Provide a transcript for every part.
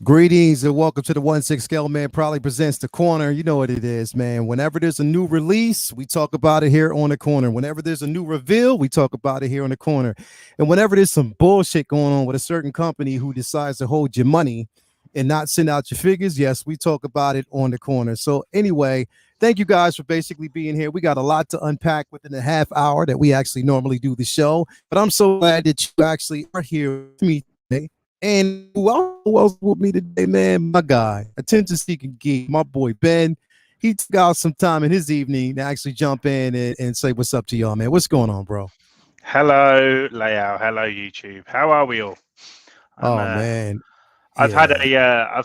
Greetings and welcome to the 1/6 Scale Man proudly presents The Corner. You know what it is, man. Whenever there's a new release, we talk about it here on The Corner. Whenever there's a new reveal, we talk about it here on The Corner. And whenever there's some bullshit going on with a certain company who decides to hold your money and not send out your figures, yes, we talk about it on The Corner. So anyway, thank you guys for basically being here. We got a lot to unpack within a half hour that we actually normally do the show. But I'm so glad that you actually are here with me today. And who else with me today, man? My guy, attention seeking geek, my boy Ben. He took out some time in his evening to actually jump in and say what's up to y'all, man. What's going on, bro? Hello, Layout. Hello, YouTube. How are we all? Oh man, I've had yeah,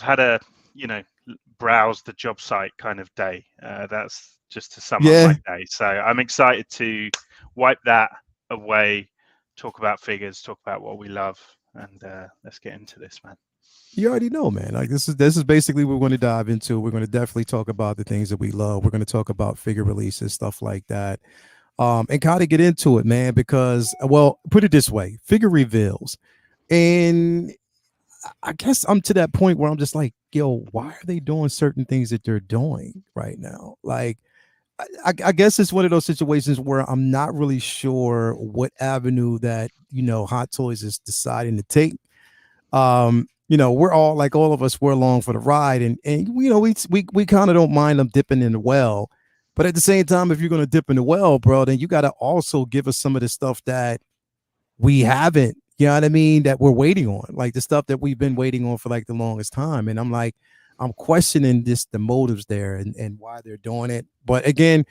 browse the job site kind of day. That's just to sum up yeah. my day. So I'm excited to wipe that away, talk about figures, talk about what we love, and let's get into this, man. You already know, man. Like this is basically what we're going to dive into. We're going to definitely talk about the things that we love. We're going to talk about figure releases, stuff like that. And kind of get into it, man, because well, put it this way, figure reveals. And I guess I'm to that point where I'm just like, yo, why are they doing certain things that they're doing right now? Like, I guess it's one of those situations where I'm not really sure what avenue that Hot Toys is deciding to take. We're all like all of us, we're along for the ride, and we kind of don't mind them dipping in the well, but at the same time, if you're gonna dip in the well, bro, then you got to also give us some of the stuff that we haven't, you know what I mean, that we're waiting on, like the stuff that we've been waiting on for like the longest time. And I'm like, I'm questioning the motives there and why they're doing it. But again,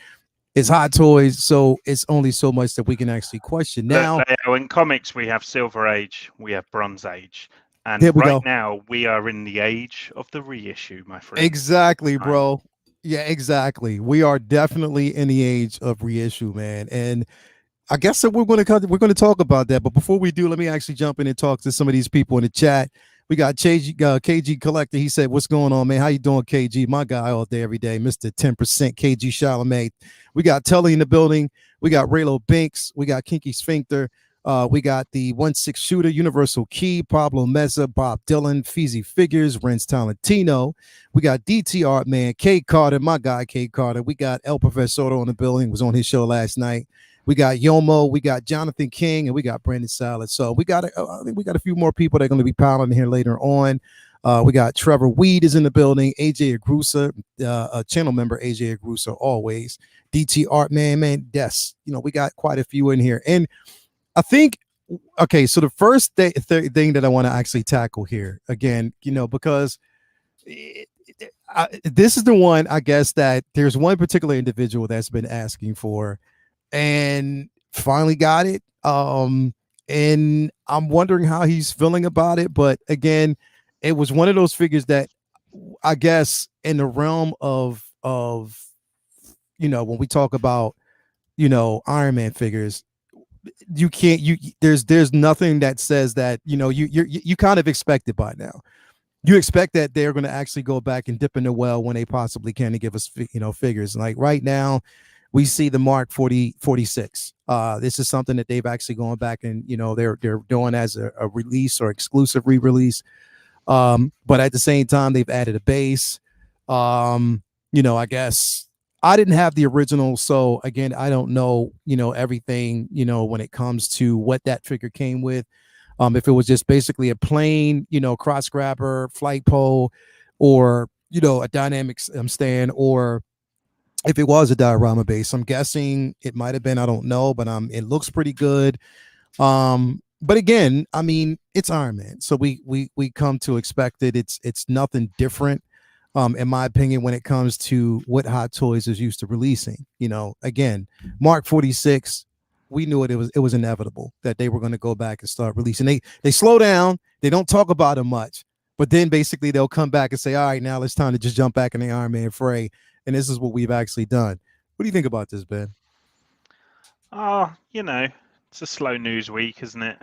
it's Hot Toys, so it's only so much that we can actually question. Look, Now, in comics, we have Silver Age, we have Bronze Age, and there we right go. now we are in the age of the reissue, my friend. Exactly, bro. Yeah, exactly. We are definitely in the age of reissue, man. And I guess that we're going to talk about that. But before we do, let me actually jump in and talk to some of these people in the chat. We got KG Collector. He said, "What's going on, man? How you doing, KG? My guy all day, every day, Mister 10% KG Charlemagne." We got Tully in the building. We got Raylo Binks. We got Kinky Sphincter. We got the 1/6 Shooter, Universal Key, Pablo Meza, Bob Dylan, Feezy Figures, Renz Talentino. We got DT Art Man, K Carter, my guy K Carter. We got El Profesor in the building. Was on his show last night. We got Yomo, we got Jonathan King, and we got Brandon Salad. So I think we got a few more people that are going to be piling in here later on. We got Trevor Weed is in the building, AJ Agrusa, a channel member, AJ Agrusa, always. DT Art Man, yes. We got quite a few in here. And I think, okay, so the first thing that I want to actually tackle here, again, because this is the one, I guess, that there's one particular individual that's been asking for and finally got it. And I'm wondering how he's feeling about it. But again, it was one of those figures that I guess in the realm of when we talk about Iron Man figures, you can't there's nothing that says that you kind of expect it by now. You expect that they're going to actually go back and dip in the well when they possibly can to give us figures. Like right now we see the Mark 46. This is something that they've actually gone back and they're doing as a release or exclusive re-release. But at the same time, they've added a base. I guess I didn't have the original, so again, I don't know everything when it comes to what that figure came with. If it was just basically a plain cross grabber, flight pole, or a dynamic stand, or if it was a diorama base. I'm guessing it might have been, I don't know, but it looks pretty good. But again, I mean, it's Iron Man, so we come to expect it. It's nothing different, in my opinion, when it comes to what Hot Toys is used to releasing. Again, Mark 46, we knew it was inevitable that they were going to go back and start releasing. They slow down, they don't talk about it much, but then basically they'll come back and say, all right, now it's time to just jump back in the Iron Man fray. And this is what we've actually done. What do you think about this, Ben? Oh, it's a slow news week, isn't it?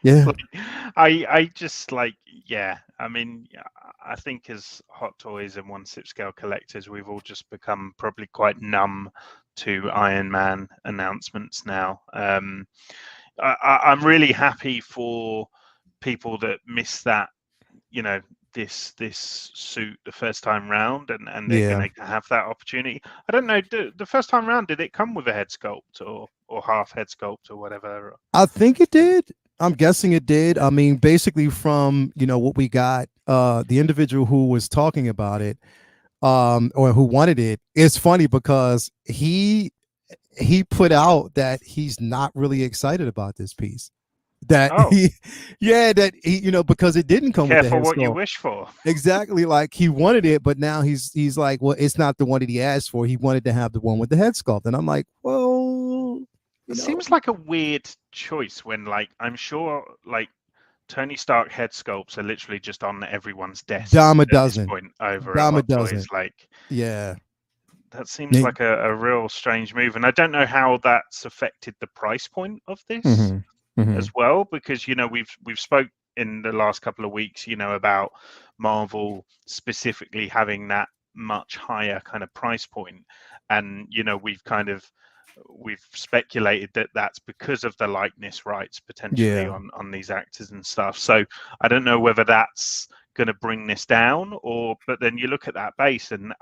Yeah. I just like, yeah. I mean, I think as Hot Toys and 1/6 scale collectors, we've all just become probably quite numb to Iron Man announcements now. I'm really happy for people that miss that, this suit the first time round, and they're Yeah. going to have that opportunity. I don't know. The first time round, did it come with a head sculpt or half head sculpt or whatever? I think it did. I'm guessing it did. I mean, basically from, what we got, the individual who was talking about it, or who wanted it, it's funny because he put out that he's not really excited about this piece. That Oh, he, yeah, that he, because it didn't come with the careful head what you sculpt. wish for. Exactly, like he wanted it, but now he's like, well, it's not the one that he asked for. He wanted to have the one with the head sculpt, and I'm like, well, It seems like a weird choice when, like, I'm sure, like, Tony Stark head sculpts are literally just on everyone's desk dime a at this dozen, point over at dime a Hot Toys. dozen. Like, Yeah, that seems like a real strange move, and I don't know how that's affected the price point of this hmm hmm as well, because we've spoke in the last couple of weeks, about Marvel specifically having that much higher kind of price point, and we've speculated that that's because of the likeness rights potentially yeah, on these actors and stuff. So I don't know whether that's going to bring this down, but then you look at that base, and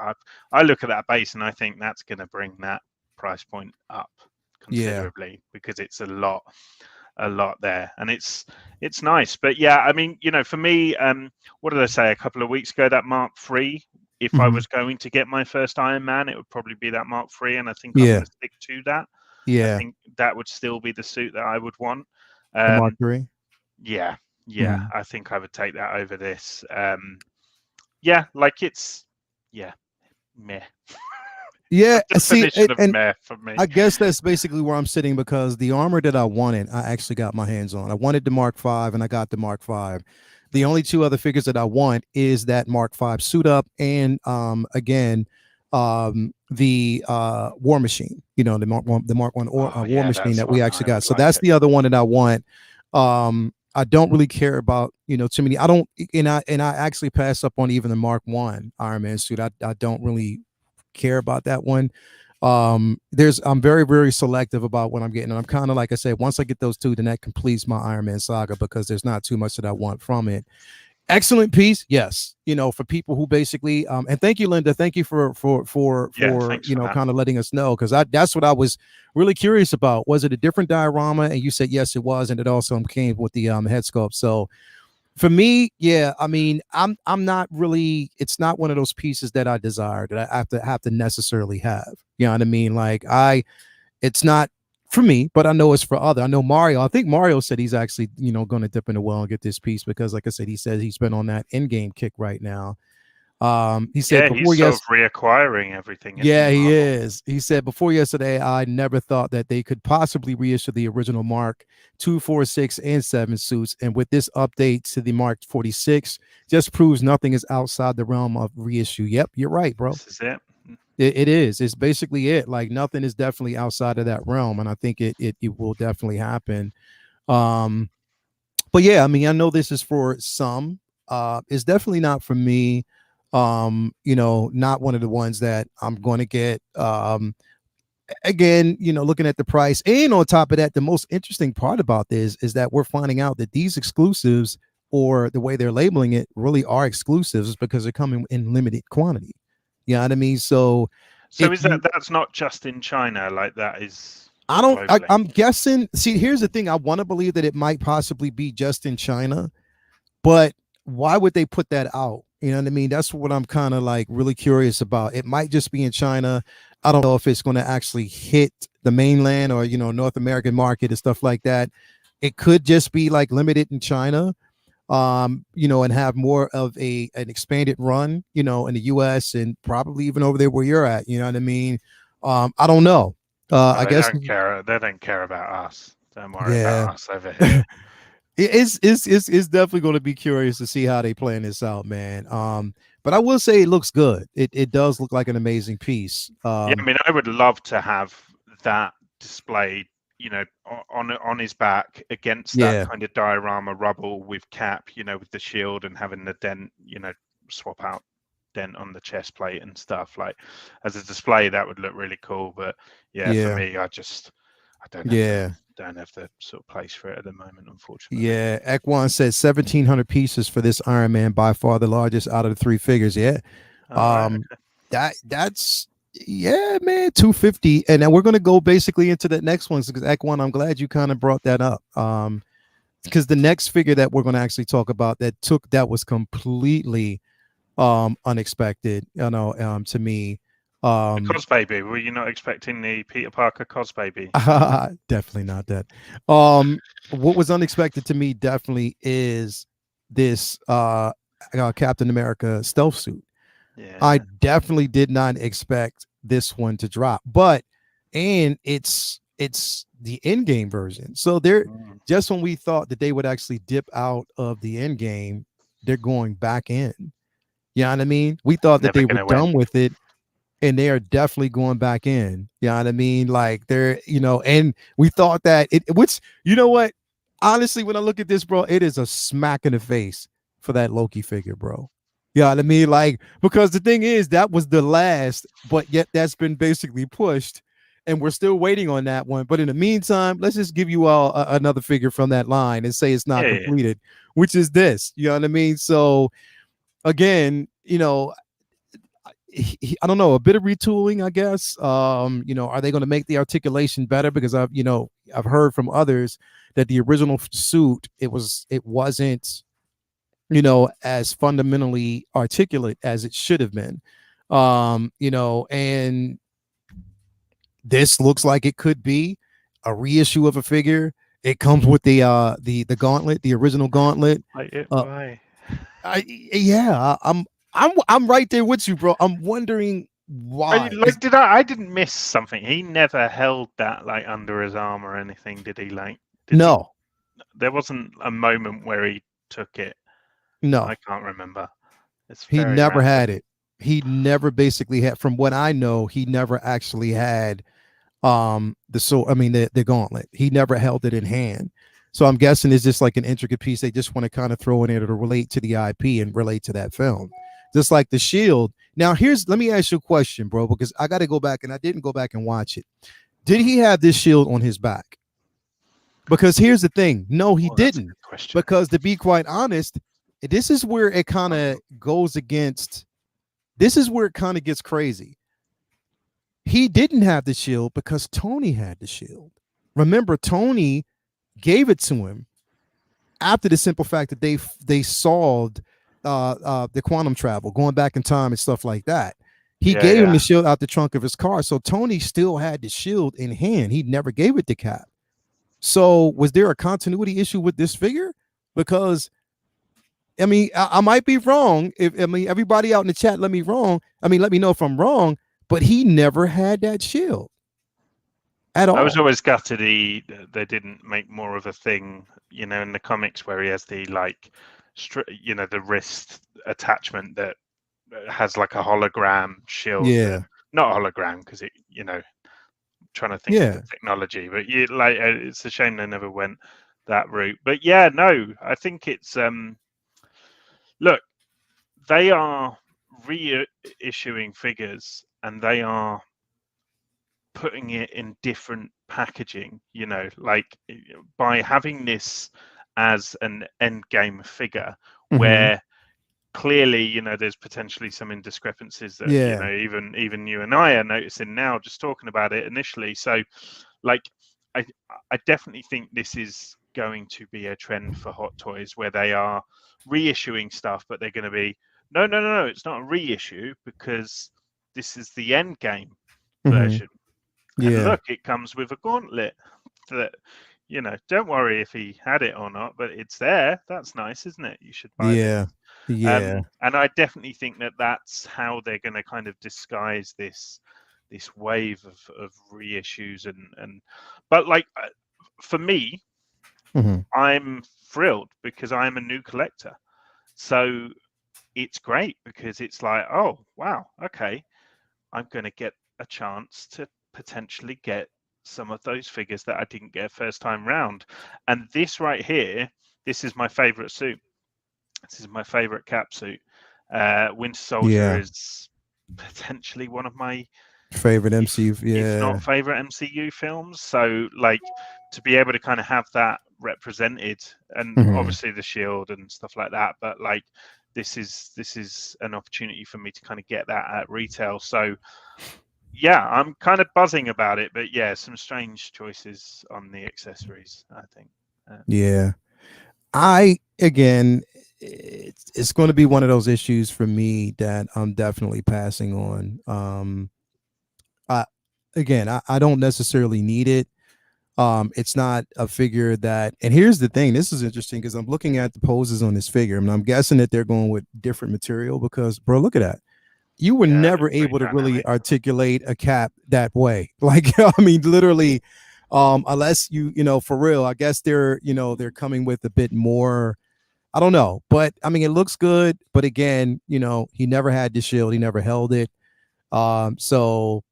I look at that base and I think that's going to bring that price point up yeah. considerably, because it's a lot there, and it's nice. But yeah, I mean, for me, what did I say a couple of weeks ago? That Mark III, if I hmm was going to get my first Iron Man, it would probably be that Mark III, and I think I'm Yeah, going to stick to that. I yeah. think that would still be the suit that I would want. The Mark um III. yeah, Mhm. I think I would take that over this. Yeah, like, it's, yeah, meh. Yeah, The see, definition of and meh for me. I guess that's basically where I'm sitting because the armor that I wanted, I actually got my hands on. I wanted the Mark V and I got the Mark V. The only two other figures that I want is that Mark V suit up and again the War Machine, the Mark 1 or Oh War yeah, Machine that's that we one actually I got. would So like that's it. the other one that I want. I don't really care about, too many. I don't and I actually pass up on even the Mark 1 Iron Man suit. I don't really care about that one. I'm very, very selective about what I'm getting, and I'm kind of, like I said, once I get those two, then that completes my Iron Man saga because there's not too much that I want from it. Excellent piece, yes, for people who basically and thank you, Linda, thank you Yeah, for thanks for that. kind of letting us know, because that's what I was really curious about. Was it a different diorama? And you said yes, it was, and it also came with the head sculpt. So for me, yeah, I mean, I'm not really. It's not one of those pieces that I desire that I have to necessarily have. You know what I mean? Like it's not for me, but I know it's for other. I know Mario. I think Mario said he's actually going to dip in the well and get this piece because, like I said, he says he's been on that in game kick right now. He said Yeah, he's before sort of yes, reacquiring everything, isn't yeah, he, he Marvel? is. He said before yesterday, I never thought that they could possibly reissue the original Mark 2, 4, 6, and 7 suits. And with this update to the Mark 46, just proves nothing is outside the realm of reissue. Yep, you're right, bro. This is it. It is. It's basically it. Like nothing is definitely outside of that realm. And I think it will definitely happen. Um, but yeah, I mean, I know this is for some. It's definitely not for me. Not one of the ones that I'm going to get. Again, looking at the price, and on top of that, the most interesting part about this is that we're finding out that these exclusives, or the way they're labeling it, really are exclusives because they're coming in limited quantity. You know what I mean? So So if is you that's not just in China, like that is I don't. globally? I'm guessing. See, here's the thing. I want to believe that it might possibly be just in China, but why would they put that out? You know what I mean? That's what I'm kind of like really curious about. It might just be in China. I don't know if it's going to actually hit the mainland or North American market and stuff like that. It could just be like limited in China, and have more of an expanded run, in the US and probably even over there where you're at. You know what I mean? I don't know. Oh, I they guess don't care. They don't care about us. Don't worry yeah. about us over here. It's definitely going to be curious to see how they plan this out, man. But I will say it looks good. It does look like an amazing piece. Yeah, I mean, I would love to have that displayed, on his back against that Yeah, kind of diorama rubble with Cap, with the shield and having the dent, swap out dent on the chest plate and stuff. Like, as a display, that would look really cool. But yeah, for yeah, me, I don't have yeah. don't have the sort of place for it at the moment, unfortunately. Yeah, Ekwan says 1,700 pieces for this Iron Man, by far the largest out of the 3 figures. Yeah, Right, okay. that's yeah, man, 250, and then we're gonna go basically into the next one because Ekwan, I'm glad you kind of brought that up. Because the next figure that we're gonna actually talk about that was completely unexpected, to me. The Cosbaby. Were you not expecting the Peter Parker Cosbaby? Definitely not that. What was unexpected to me definitely is this Captain America stealth suit. Yeah. I definitely did not expect this one to drop, and it's the end game version. So just when we thought that they would actually dip out of the end game, they're going back in. You know what I mean? We thought that they were done with it, and they are definitely going back in. You know what I mean? Like they're, and we thought that which, you know what? Honestly, when I look at this, bro, it is a smack in the face for that Loki figure, bro. You know what I mean? Like, because the thing is, that was the last, but yet that's been basically pushed, and we're still waiting on that one. But in the meantime, let's just give you all another figure from that line and say it's not completed, which is this. You know what I mean? So again, I don't know, a bit of retooling, I guess. Are they going to make the articulation better? Because I've heard from others that the original suit, it wasn't, as fundamentally articulate as it should have been. And this looks like it could be a reissue of a figure. It comes with the gauntlet, the original gauntlet. Why? I'm right there with you, bro. I'm wondering why. I didn't miss something. He never held that like under his arm or anything, did he? No. There wasn't a moment where he took it. No, I can't remember. He never had it. He never basically had, from what I know, he never actually had the gauntlet. He never held it in hand. So I'm guessing it's just like an intricate piece they just want to kind of throw in there to relate to the IP and relate to that film. Just like the shield. Now, let me ask you a question, bro, because I got to go back, and I didn't go back and watch it. Did he have this shield on his back? Because here's the thing. No, he didn't. Because to be quite honest, this is where it kind of goes against. This is where it kind of gets crazy. He didn't have the shield because Tony had the shield. Remember, Tony gave it to him after the simple fact that they solved the quantum travel, going back in time and stuff like that. He gave him the shield out the trunk of his car. So Tony still had the shield in hand. He never gave it to Cap. So was there a continuity issue with this figure? Because I mean, I might be wrong. Everybody out in the chat, let me know if I'm wrong, but he never had that shield at all. I was always gutted they didn't make more of a thing, in the comics where he has the the wrist attachment that has like a hologram shield. Yeah. Not a hologram because it, trying to think of the technology, but it's a shame they never went that route. But yeah, no, I think it's look, they are reissuing figures and they are putting it in different packaging, by having this as an end game figure where clearly, there's potentially some indiscrepancies that, even you and I are noticing now, just talking about it initially. So I definitely think this is going to be a trend for Hot Toys where they are reissuing stuff, but they're going to be, no, it's not a reissue because this is the end game version. And look, it comes with a gauntlet that, don't worry if he had it or not, but it's there. That's nice, isn't it? You should buy it. Yeah. And I definitely think that that's how they're going to kind of disguise this wave of reissues but for me, I'm thrilled because I'm a new collector. So it's great because it's like, oh, wow, okay, I'm going to get a chance to potentially get some of those figures that I didn't get first time round. And this right here, this is my favorite suit. This is my favorite Cap suit. Winter Soldier is potentially one of my favorite MCU, if not favorite MCU films. So to be able to kind of have that represented, and obviously the shield and stuff like that, but like this is an opportunity for me to kind of get that at retail. So yeah, I'm kind of buzzing about it, but yeah, some strange choices on the accessories, I think. Yeah, again, it's going to be one of those issues for me that I'm definitely passing on. I don't necessarily need it. It's not a figure that, and here's the thing, this is interesting because I'm looking at the poses on this figure and I'm guessing that they're going with different material because, bro, look at that. You were never able to really articulate a cap that way. Like, I mean, literally, unless for real, I guess they're coming with a bit more, I don't know, but I mean, it looks good. But again, he never had the shield. He never held it. So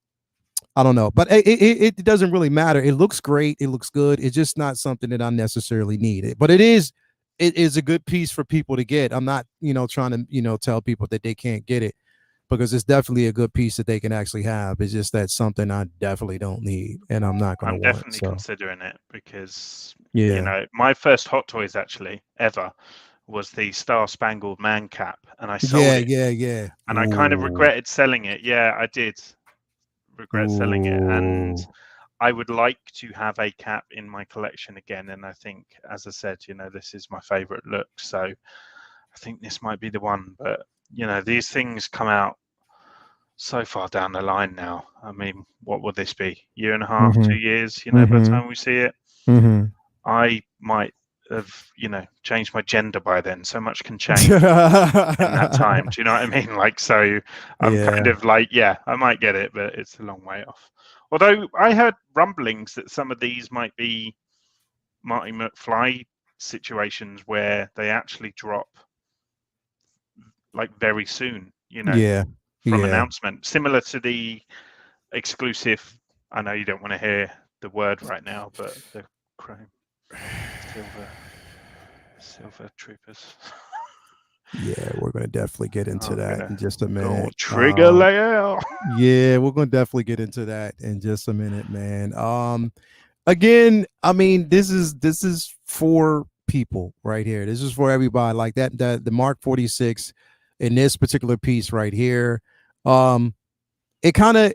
I don't know, but it doesn't really matter. It looks great. It looks good. It's just not something that I necessarily need. But it is a good piece for people to get. I'm not, trying to, tell people that they can't get it because it's definitely a good piece that they can actually have. It's just that something I definitely don't need, and I'm not going to want. I'm definitely considering it because, yeah, my first Hot Toys actually ever was the Star Spangled Man cap, and I sold it. Yeah. And I kind of regretted selling it. Yeah, I did regret selling it, and I would like to have a cap in my collection again. And I think, as I said, this is my favorite look, so I think this might be the one. But these things come out so far down the line now. I mean, what will this be? Year and a half, 2 years? By the time we see it, I might have changed my gender by then. So much can change in that time. Do you know what I mean? Like, so I'm kind of like, yeah, I might get it, but it's a long way off. Although I heard rumblings that some of these might be Marty McFly situations where they actually drop like very soon, from announcement, similar to the exclusive. I know you don't want to hear the word right now, but the Chrome Silver Troopers. Yeah, we're going to definitely get into that in just a minute. Trigger layout. Yeah, we're going to definitely get into that in just a minute, man. Again, I mean, this is for people right here. This is for everybody. Like that the Mark 46 in this particular piece right here. It kind of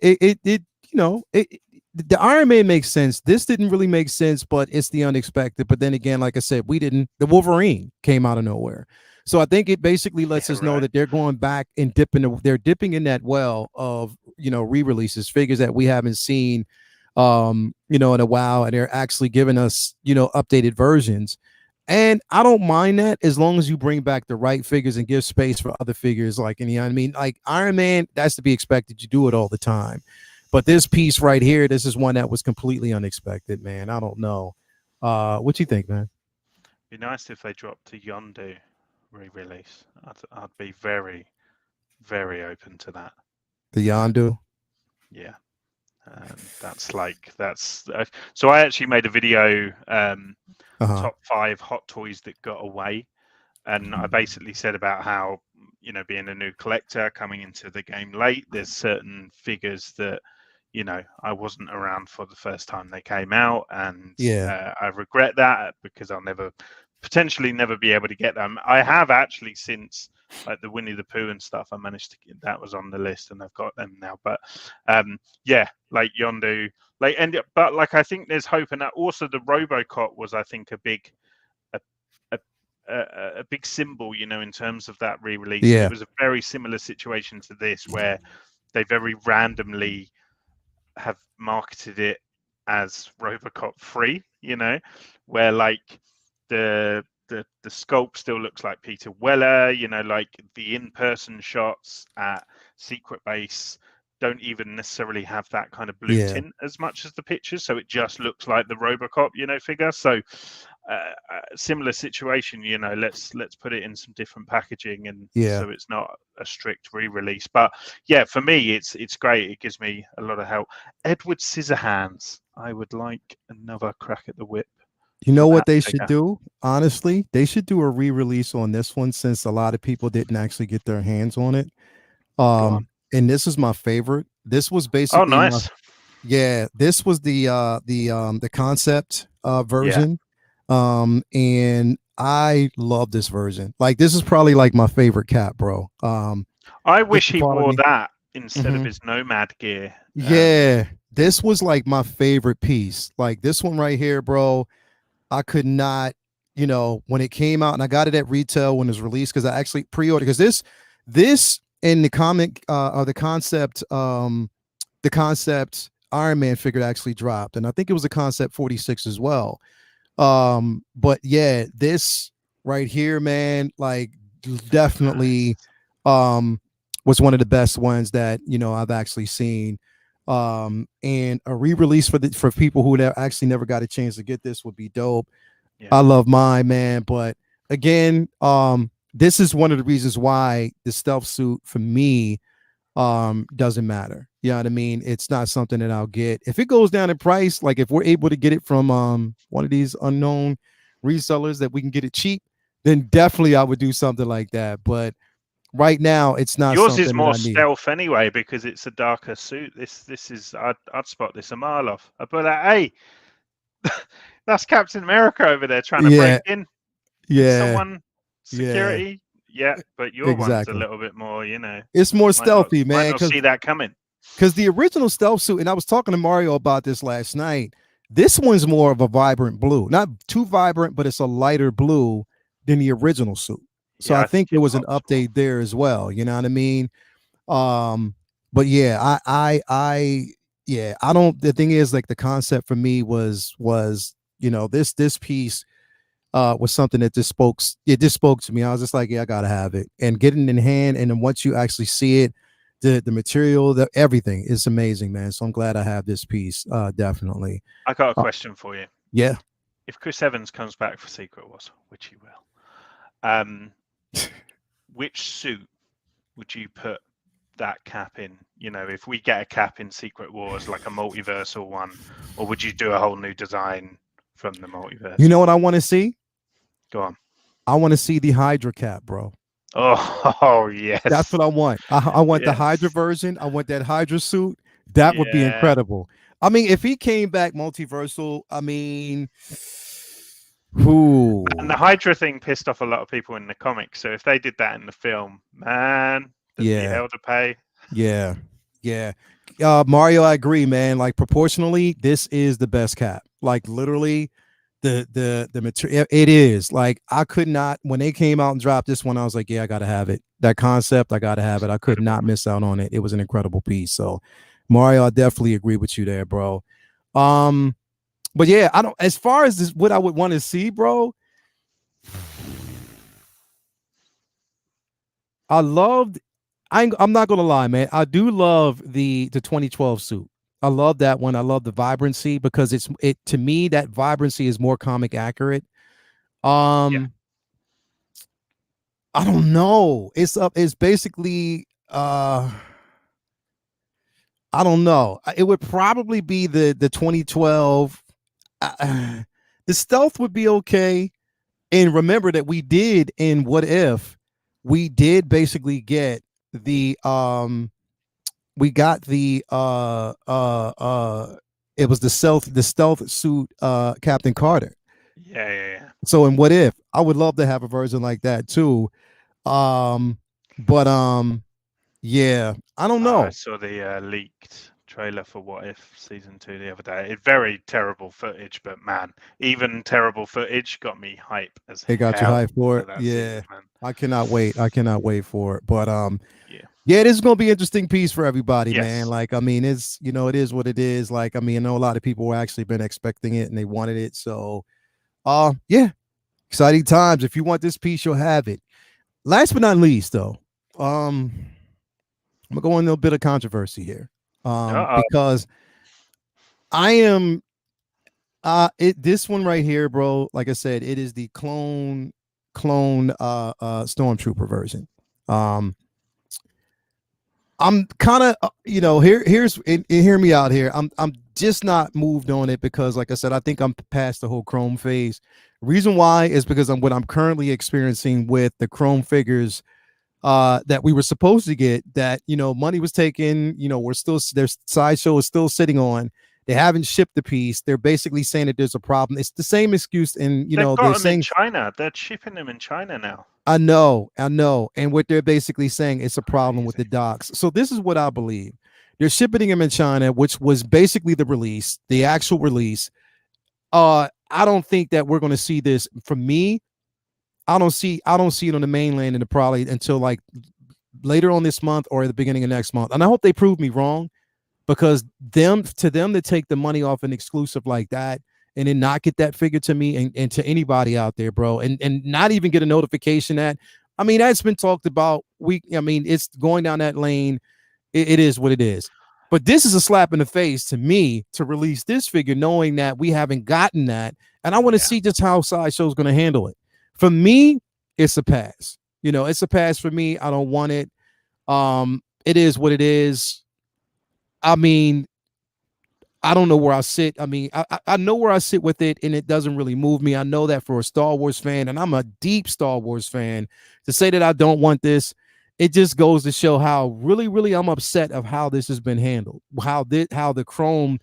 the Iron Man makes sense. This didn't really make sense, but it's the unexpected. But then again, like I said, the Wolverine came out of nowhere. So I think it basically lets us know that they're going back and they're dipping in that well of, re-releases, figures that we haven't seen, in a while. And they're actually giving us, updated versions. And I don't mind that as long as you bring back the right figures and give space for other figures. Like, I mean, like Iron Man, that's to be expected. You do it all the time. But this piece right here, this is one that was completely unexpected, man. I don't know. What you think, man? Be nice if they dropped a Yondu re-release. I'd be very, very open to that. The Yondu? Yeah. So I actually made a video, top 5 Hot Toys that got away. And I basically said about how, being a new collector coming into the game late, there's certain figures that, I wasn't around for the first time they came out. And I regret that because I'll potentially never be able to get them. I have actually since, like the Winnie the Pooh and stuff, I managed to get that was on the list and I've got them now. But like Yondu, but I think there's hope. And that also the RoboCop was, I think, a big symbol, in terms of that re-release. Yeah. It was a very similar situation to this, where they very randomly have marketed it as RoboCop 3, where like the sculpt still looks like Peter Weller, like the in-person shots at Secret Base don't even necessarily have that kind of blue tint as much as the pictures, so it just looks like the RoboCop, figure. So similar situation, let's put it in some different packaging, and so it's not a strict re-release. But yeah, for me, it's great. It gives me a lot of help. Edward Scissorhands, I would like another crack at the whip. You know what they should do? Honestly, they should do a re-release on this one, since a lot of people didn't actually get their hands on it. And this is my favorite. This was basically nice. This was the concept version. And I love this version. Like, this is probably like my favorite cap, bro. I wish he wore quality. that instead of Mhm. his Nomad gear. Yeah, this was like my favorite piece. Like this one right here, bro. I could not, when it came out, and I got it at retail when it was released, because I actually pre-ordered, because this and the comic or the concept Iron Man figure actually dropped, and I think it was a concept 46 as well. But yeah, this right here, man, like definitely was one of the best ones that I've actually seen. And a re-release for people who actually never got a chance to get this would be dope. Yeah. I love mine, man. But again, this is one of the reasons why the stealth suit for me doesn't matter. You know what I mean? It's not something that I'll get. If it goes down in price, like if we're able to get it from one of these unknown resellers that we can get it cheap, then definitely I would do something like that. But right now, it's not. Yours is something more that I need. stealth anyway, because it's a darker suit. This is I'd spot this a mile off. I'd be like, hey, that's Captain America over there trying to break in. Yeah. Someone security. Yeah, but your one's a little bit more, It's more stealthy, man. Might not see that coming. Because the original stealth suit, and I was talking to Mario about this last night, this one's more of a vibrant blue. Not too vibrant, but it's a lighter blue than the original suit. So I think there was an update there as well. You know what I mean? But yeah, I don't. The thing is, like, the concept for me was this piece was something that just spoke to me. I was just like, yeah, I gotta have it, and getting it in hand, and then once you actually see it, the material, everything is amazing, man. So I'm glad I have this piece. Definitely. I got a question for you. Yeah. If Chris Evans comes back for Secret Wars, which he will, which suit would you put that cap in? If we get a cap in Secret Wars, like a multiversal one, or would you do a whole new design from the multiverse? You know what I want to see? Go on. I want to see the Hydra cap, bro. Oh yes, that's what I want. I want the Hydra version. I want that Hydra suit. That would be incredible. I mean, if he came back multiversal, I mean, who? And the Hydra thing pissed off a lot of people in the comics. So if they did that in the film, man, there'd be hell to pay. Yeah. Mario, I agree, man. Like, proportionally, this is the best cap. Like, literally, the material, it is. Like, I could not, when they came out and dropped this one, I was like, yeah, I gotta have it. That concept, I gotta have it. I could not miss out on it. It was an incredible piece. So Mario, I definitely agree with you there, bro. But yeah, I don't, as far as this, what I would want to see, bro, I'm not gonna lie, man. I do love the 2012 suit. I love that one. I love the vibrancy, because it to me, that vibrancy is more comic accurate. I don't know. It's basically I don't know. It would probably be the 2012. The stealth would be okay. And remember that we did in What If, we did basically get the we got the it was the stealth suit Captain Carter. Yeah. So in What If, I would love to have a version like that too. Yeah, I don't know. I saw the leaked trailer for What If season 2 the other day. It's very terrible footage, but man, even terrible footage got me hype as hell. It got you hype for it. Yeah, season, I cannot wait. I cannot wait for it. But yeah, this is gonna be an interesting piece for everybody, man. Like, I mean, it's it is what it is. Like, I mean, I know a lot of people were actually been expecting it and they wanted it. So, yeah, exciting times. If you want this piece, you'll have it. Last but not least, though, I'm gonna go into a bit of controversy here, because I am this one right here, bro. Like I said, it is the clone Stormtrooper version. I'm kind of hear me out here. I'm just not moved on it, because like I said, I think I'm past the whole Chrome phase. Reason why is because what I'm currently experiencing with the Chrome figures that we were supposed to get, that money was taken, we're still, their sideshow is still sitting on, They haven't shipped the piece. They're basically saying that there's a problem. It's the same excuse, and They've got they're them in saying, China. They're shipping them in China now. I know, I know. And what they're basically saying, it's a problem with the Crazy. docks. So this is what I believe. They're shipping them in China, which was basically the release, the actual release. I don't think that we're going to see this. For me, I don't see it on the mainland and probably until like later on this month or at the beginning of next month. And I hope they prove me wrong, because them to take the money off an exclusive like that and then not get that figure to me and to anybody out there, bro, and not even get a notification that, I mean, that's been talked about. I mean, it's going down that lane. It is what it is. But this is a slap in the face to me to release this figure, knowing that we haven't gotten that. And I want to see just how Sideshow's going to handle it. For me, it's a pass. It's a pass for me. I don't want it. It is what it is. I mean, I don't know where I sit. I mean, I know where I sit with it, and it doesn't really move me. I know that for a Star Wars fan, and I'm a deep Star Wars fan, to say that I don't want this, it just goes to show how really, really I'm upset of how this has been handled. How the Chrome,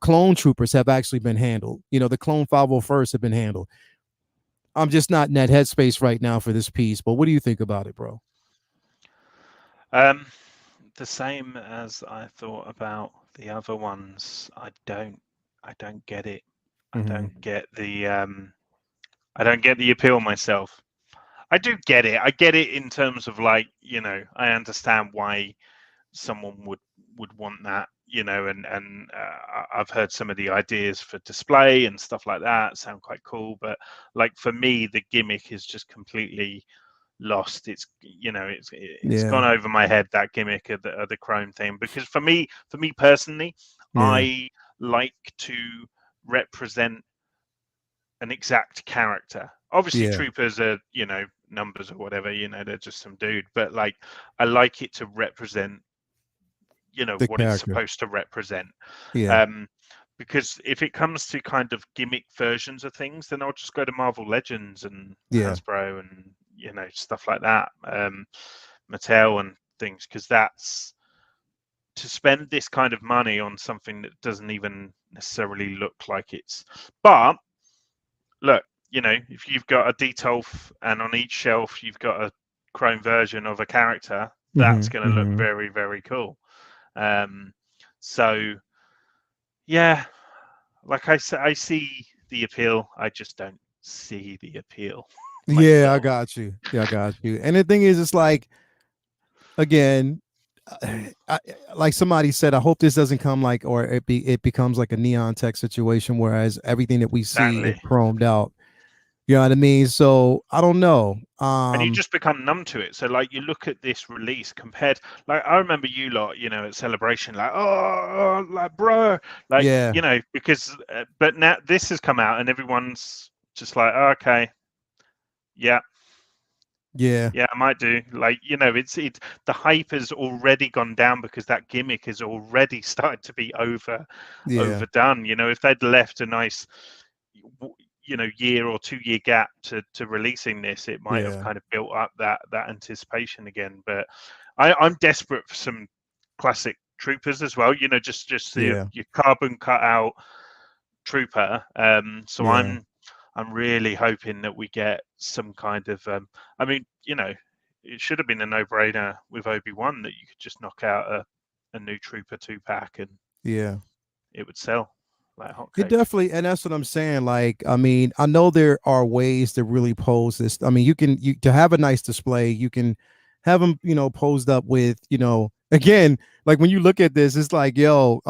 clone troopers have actually been handled. The clone 501st have been handled. I'm just not in that headspace right now for this piece. But what do you think about it, bro? The same as I thought about the other ones. I don't get it. I don't get the appeal myself. I do get it. I get it in terms of like, I understand why someone would want that, and I've heard some of the ideas for display and stuff like that sound quite cool. But like for me, the gimmick is just completely lost. It's gone over my head, that gimmick of the Chrome thing, because for me personally, I like to represent an exact character. Obviously troopers are numbers or whatever, they're just some dude, but like I like it to represent what character it's supposed to represent. Because if it comes to kind of gimmick versions of things, then I'll just go to Marvel Legends and Hasbro and stuff like that, Mattel and things, because that's to spend this kind of money on something that doesn't even necessarily look like it's. But look, if you've got a Detolf and on each shelf you've got a Chrome version of a character, that's going to look very, very cool. So yeah, like I see the appeal. I just don't see the appeal. Yeah, I got you. I got you. And the thing is, it's like, again, like somebody said, I hope this doesn't come like, or it becomes like a Neon Tech situation, whereas everything that we see is chromed out. You know what I mean? So I don't know. And you just become numb to it. So like you look at this release compared, like I remember you lot, at Celebration, like, oh, like bro, like, because, but now this has come out and everyone's just like, oh, okay, yeah, I might do. Like, it's the hype has already gone down because that gimmick has already started to be overdone. If they'd left a nice year or 2 year gap to releasing this, it might have kind of built up that anticipation again. But I'm desperate for some classic troopers as well, just your carbon cutout trooper. So I'm really hoping that we get some kind of I mean, it should have been a no-brainer with Obi-Wan that you could just knock out a new trooper 2-pack and it would sell. It definitely, and that's what I'm saying. Like, I mean, I know there are ways to really pose this. I mean, to have a nice display, you can have them, posed up with, again, like when you look at this, it's like, yo,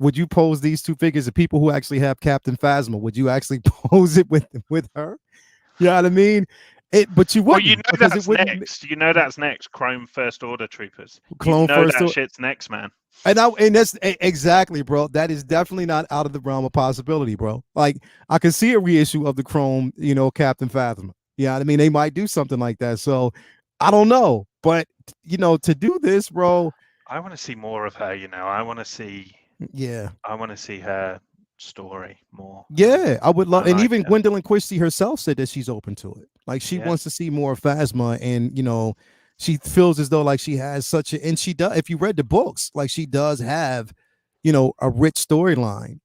would you pose these two figures of people who actually have Captain Phasma? Would you actually pose it with her? You know what I mean? But you wouldn't. Well, that's next. That's next. Chrome First Order troopers. Clone First Order. Shit's next, man. And that's exactly, bro. That is definitely not out of the realm of possibility, bro. Like I can see a reissue of the Chrome, Captain Phasma. Yeah, I mean they might do something like that. So I don't know, but to do this, bro, I want to see more of her. I want to see. Yeah, I want to see her story more. Yeah, I would love, and even Gwendolyn Christie herself said that she's open to it. Like she wants to see more of Phasma, and she feels as though like she has such a, and she does. If you read the books, like she does have, a rich storyline,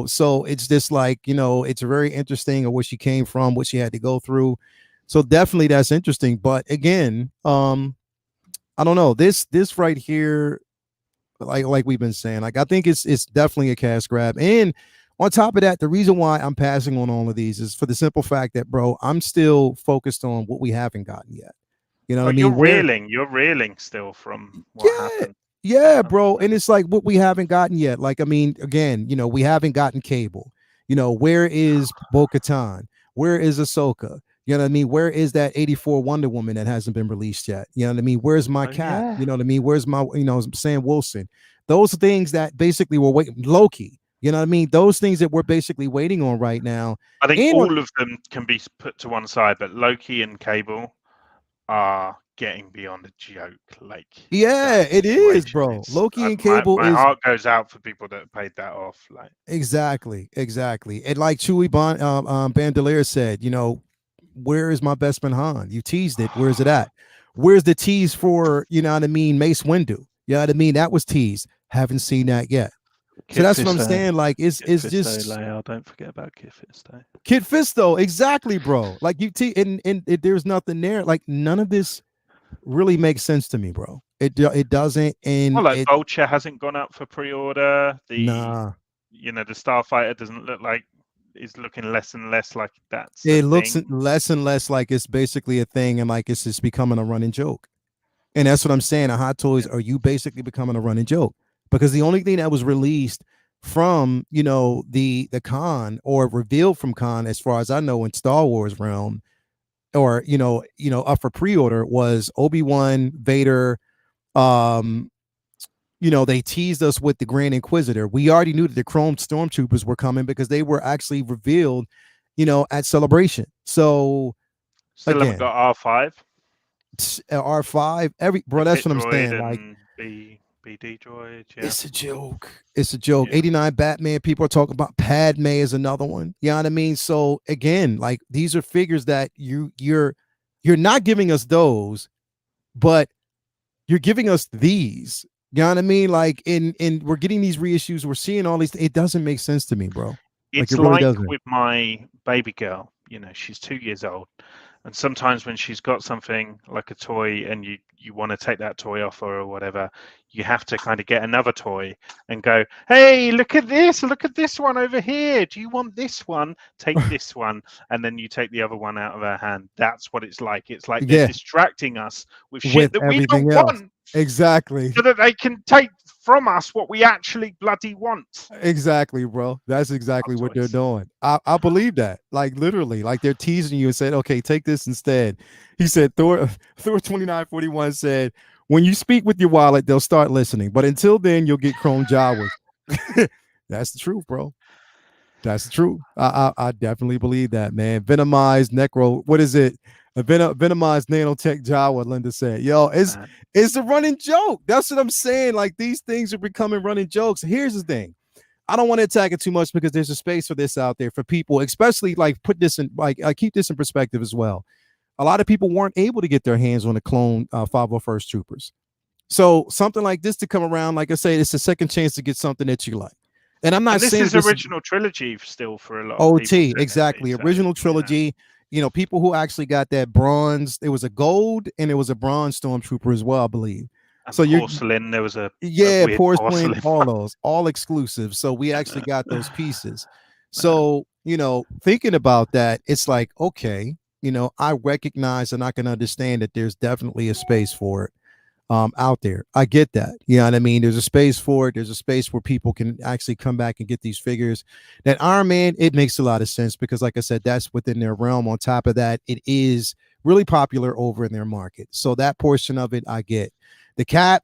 so it's just like, it's very interesting of where she came from, what she had to go through. So definitely that's interesting. But again, I don't know, this right here, like we've been saying, like I think it's definitely a cash grab. And on top of that, the reason why I'm passing on all of these is for the simple fact that, bro, I'm still focused on what we haven't gotten yet. You know what I mean? You're reeling still from what Yeah, happened. yeah, bro. And it's like what we haven't gotten yet. Like, I mean, again, we haven't gotten Cable. Where is Bo-Katan? Where is Ahsoka? You know what I mean? Where is that 84 Wonder Woman that hasn't been released yet? You know what I mean? Where's my cat? Yeah. You know what I mean? Where's my, Sam Wilson? Those things that basically we're waiting. Loki. You know what I mean? Those things that we're basically waiting on right now. I think And all of them can be put to one side, but Loki and Cable are getting beyond a joke. Like, yeah, that it is, situation bro. is, Loki and Cable my is heart goes out for people that paid that off. Like, exactly. And like Chewie Bandolier said, where is my best friend Han? You teased it. Where's it at? Where's the tease for, you know what I mean, Mace Windu? You know what I mean? That was teased. Haven't seen that yet. So that's what I'm saying. Like, it's just Leia. Don't forget about Kit Fisto. Kid Fisto, exactly, bro. Like and there's nothing there. Like, none of this really makes sense to me, bro. It doesn't. And Well, like Vulture hasn't gone up for pre-order. nah. The Starfighter doesn't look like, is looking less and less like that's. It looks less and less like it's basically a thing, and like it's just becoming a running joke. And that's what I'm saying. At Hot Toys, are you basically becoming a running joke? Because the only thing that was released from the con, or revealed from con, as far as I know, in Star Wars realm, or up for pre-order, was Obi-Wan, Vader. They teased us with the Grand Inquisitor. We already knew that the Chrome Stormtroopers were coming because they were actually revealed, at Celebration. So Still again, haven't got R5. R5, bro, that's what I'm saying. Like, BD droid. Yeah. it's a joke. It's a joke. Yeah. 89 Batman, people are talking about. Padme is another one. You know what I mean? So again, like, these are figures that you're not giving us those, but you're giving us these. You know what I mean? Like, in we're getting these reissues, we're seeing all these. It doesn't make sense to me, bro. It's it really like doesn't. with my baby girl, she's 2 years old. And sometimes when she's got something like a toy and you want to take that toy off her or whatever, you have to kind of get another toy and go, hey, look at this one over here. Do you want this one? Take this one. And then you take the other one out of her hand. That's what it's like. It's like they're distracting us with shit that we don't want. Exactly. So that they can take from us what we actually bloody want. Exactly, bro. That's exactly what they're doing. I believe that. Like, literally, like, they're teasing you and said, okay, take this instead. He said, Thor 2941 said, when you speak with your wallet, they'll start listening. But until then, you'll get Chrome Jawas. That's the truth, bro. That's the truth. I definitely believe that, man. Venomized Necro. What is it? A venomized nanotech Jawa, Linda said. Yo, it's a running joke. That's what I'm saying. Like, these things are becoming running jokes. Here's the thing. I don't want to attack it too much because there's a space for this out there for people, especially, like, put this in, like, I keep this in perspective as well. A lot of people weren't able to get their hands on the clone 501st Troopers. So something like this to come around, like I say, it's a second chance to get something that you like. And I'm not saying this is original trilogy still for a lot of OT, people. exactly. Original trilogy. People who actually got that bronze. It was a gold and it was a bronze Stormtrooper as well, I believe. And so porcelain, there was a porcelain, all those, all exclusive. So we actually got those pieces. So, thinking about that, it's like, okay, I recognize and I can understand that there's definitely a space for it out there. I get that. You know what I mean? There's a space for it. There's a space where people can actually come back and get these figures. That Iron Man, it makes a lot of sense because, like I said, that's within their realm. On top of that, it is really popular over in their market. So that portion of it, I get. The Cap,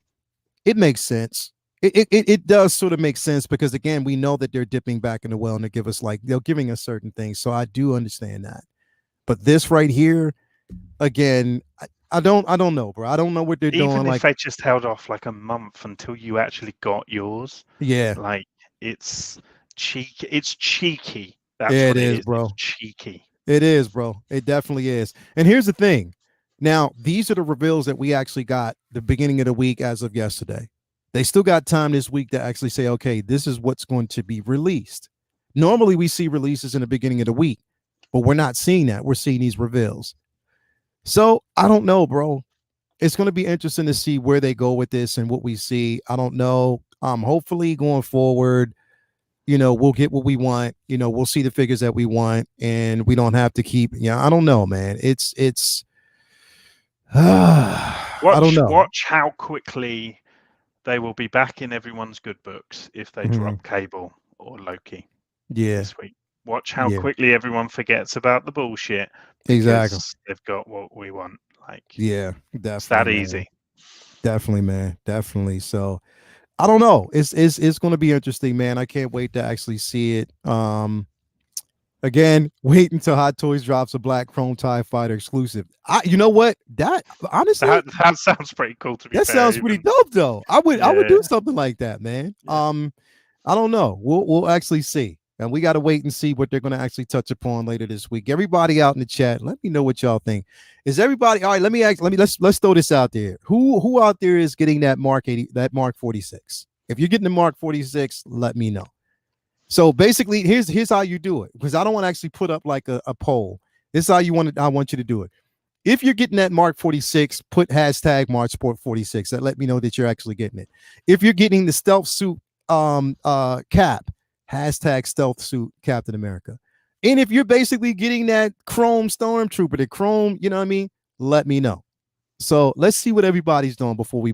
it makes sense. It does sort of make sense because, again, we know that they're dipping back in the well and they're giving us certain things. So I do understand that. But this right here, again, I don't know, bro. I don't know what they're doing. Even if they just held off like a month until you actually got yours. Yeah. Like, it's cheeky. It's cheeky. That's yeah, what it is, bro. It's cheeky. It is, bro. It definitely is. And here's the thing. Now, these are the reveals that we actually got the beginning of the week as of yesterday. They still got time this week to actually say, okay, this is what's going to be released. Normally, we see releases in the beginning of the week, but we're not seeing that. We're seeing these reveals. So I don't know, bro. It's going to be interesting to see where they go with this and what we see. I don't know. Hopefully, going forward, we'll get what we want. We'll see the figures that we want, and we don't have to keep. I don't know, man. It's. I don't know. Watch how quickly they will be back in everyone's good books if they drop Cable or Loki. Yeah. This week. Watch how quickly everyone forgets about the bullshit. Exactly. They've got what we want. Definitely. It's that easy. Definitely, man. Definitely. So I don't know. It's going to be interesting, man. I can't wait to actually see it. Again, wait until Hot Toys drops a Black Chrome TIE Fighter exclusive. You know what? That honestly, that sounds pretty cool to me. That sounds pretty dope, though. I would do something like that, man. Yeah. I don't know. We'll actually see, and we got to wait and see what they're going to actually touch upon later this week. Everybody out in the chat, let me know what y'all think. Is everybody all right? Let's throw this out there. Who out there is getting that Mark 80, that Mark 46? If you're getting the Mark 46, let me know. So basically, here's how you do it, because I don't want to actually put up like a poll. This is how I want you to do it. If you're getting that Mark 46, put hashtag March Sport 46. That let me know that you're actually getting it. If you're getting the stealth suit cap, hashtag stealth suit Captain America. And if you're basically getting that Chrome Stormtrooper, the Chrome, you know what I mean? Let me know. So let's see what everybody's doing before we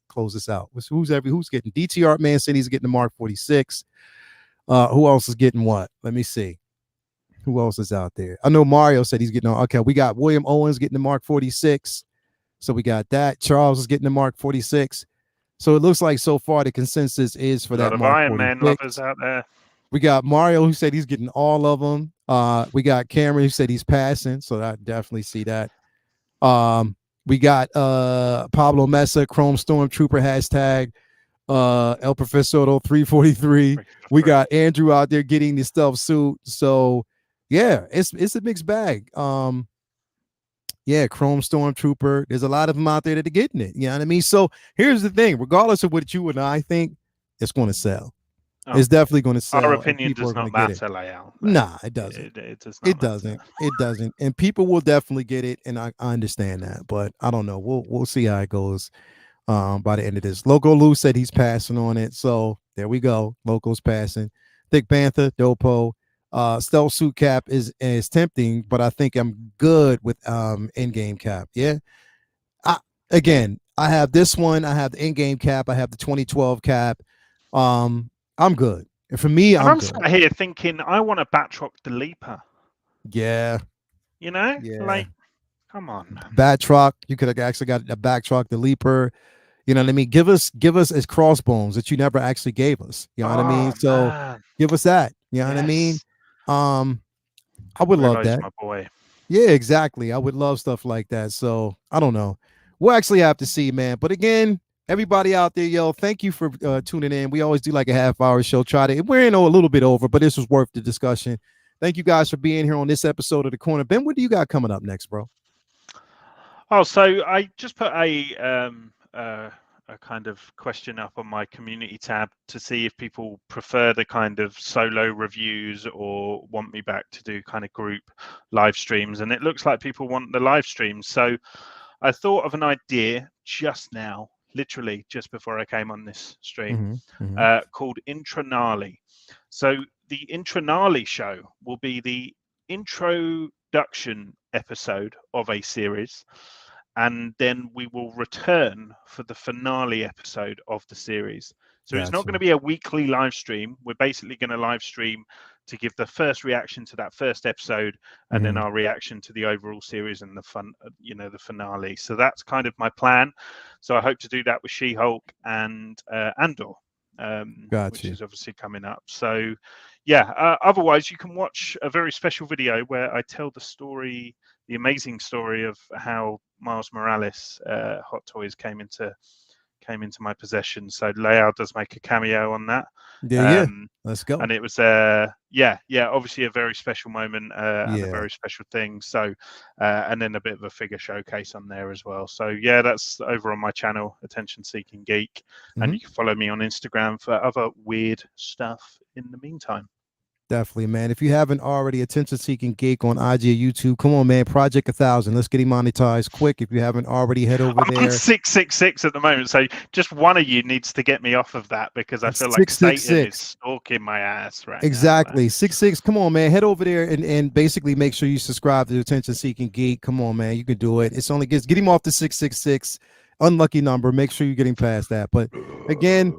close this out. Who's getting DTR Man said he's getting the Mark 46. Who else is getting what? Let me see. Who else is out there? I know Mario said he's getting on. Okay, we got William Owens getting the Mark 46. So we got that. Charles is getting the Mark 46. So it looks like so far the consensus is for that Mark 46. Iron Man lovers out there. We got Mario who said he's getting all of them. We got Cameron who said he's passing. So I definitely see that. We got Pablo Mesa, Chrome Stormtrooper hashtag, El Profesor 343. We got Andrew out there getting the stealth suit. So yeah, it's a mixed bag. Yeah, Chrome Stormtrooper. There's a lot of them out there that are getting it. You know what I mean? So here's the thing: regardless of what you and I think, it's going to sell. Oh, it's definitely going to sell. Our opinion does not matter, Lael. Nah, it doesn't. It does not. It doesn't. It doesn't. And people will definitely get it, and I understand that. But I don't know. We'll see how it goes by the end of this. Loco Lou said he's passing on it. So there we go. Loco's passing. Thick Panther, Dopo. Stealth suit cap is tempting, but I think I'm good with in-game cap. Yeah. I have this one. I have the in-game cap. I have the 2012 cap. I'm good. And for me, I'm good. Sitting here thinking I want to Batroc the Leaper. Yeah. Like, come on. Batroc. You could have actually got a Batroc the Leaper. You know what I mean? Give us as Crossbones that you never actually gave us. You know what I mean? So give us that. You know what I mean? I would love that. My boy. Yeah, exactly. I would love stuff like that. So I don't know. We'll actually have to see, man. But again, everybody out there, yo, thank you for tuning in. We always do like a half-hour show. We're in a little bit over, but this was worth the discussion. Thank you guys for being here on this episode of The Corner. Ben, what do you got coming up next, bro? Oh, so I just put a kind of question up on my community tab to see if people prefer the kind of solo reviews or want me back to do kind of group live streams. And it looks like people want the live streams. So I thought of an idea just now, literally just before I came on this stream, called Intranali. So the Intranali show will be the introduction episode of a series, and then we will return for the finale episode of the series. So It's not going to be a weekly live stream. We're basically going to live stream to give the first reaction to that first episode, and then our reaction to the overall series and the finale. So that's kind of my plan. So I hope to do that with She-Hulk and Andor, which is obviously coming up. So yeah, otherwise you can watch a very special video where I tell the amazing story of how Miles Morales Hot Toys came into came into my possession. So Leao does make a cameo on that. Yeah. Let's go. And it was obviously a very special moment and a very special thing. So and then a bit of a figure showcase on there as well. So yeah, that's over on my channel, Attention Seeking Geek, and you can follow me on Instagram for other weird stuff in the meantime. Definitely, man. If you haven't already, Attention Seeking Geek on IG or YouTube, come on, man. Project 1,000. Let's get him monetized quick. If you haven't already, head over there. I'm on 666 at the moment, so just one of you needs to get me off of that because I feel like Satan is stalking my ass right now. Exactly. 66. Come on, man. Head over there and basically make sure you subscribe to Attention Seeking Geek. Come on, man. You can do it. It's only get him off the 666. Unlucky number. Make sure you're getting past that. But again,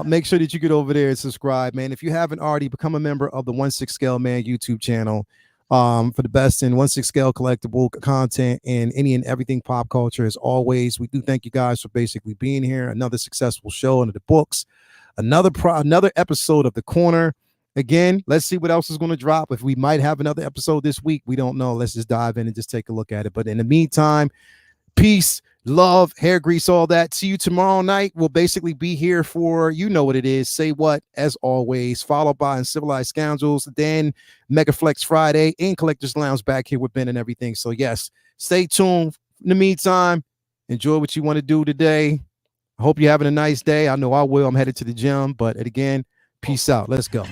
make sure that you get over there and subscribe, man. If you haven't already, become a member of the 1/6 Scale Man YouTube channel for the best in 1/6 Scale collectible content and any and everything pop culture. As always, we do thank you guys for basically being here. Another successful show under the books. Another episode of The Corner. Again, let's see what else is going to drop. If we might have another episode this week, we don't know. Let's just dive in and just take a look at it. But in the meantime, peace, love, hair grease, all that. See you tomorrow night. We'll basically be here for, you know what it is, Say What, as always, followed by Uncivilized Scoundrels, then Megaflex Friday, and Collectors Lounge back here with Ben and everything. So yes, stay tuned. In the meantime, enjoy what you want to do today. I hope you're having a nice day. I know I will. I'm headed to the gym, but again, peace out. Let's go.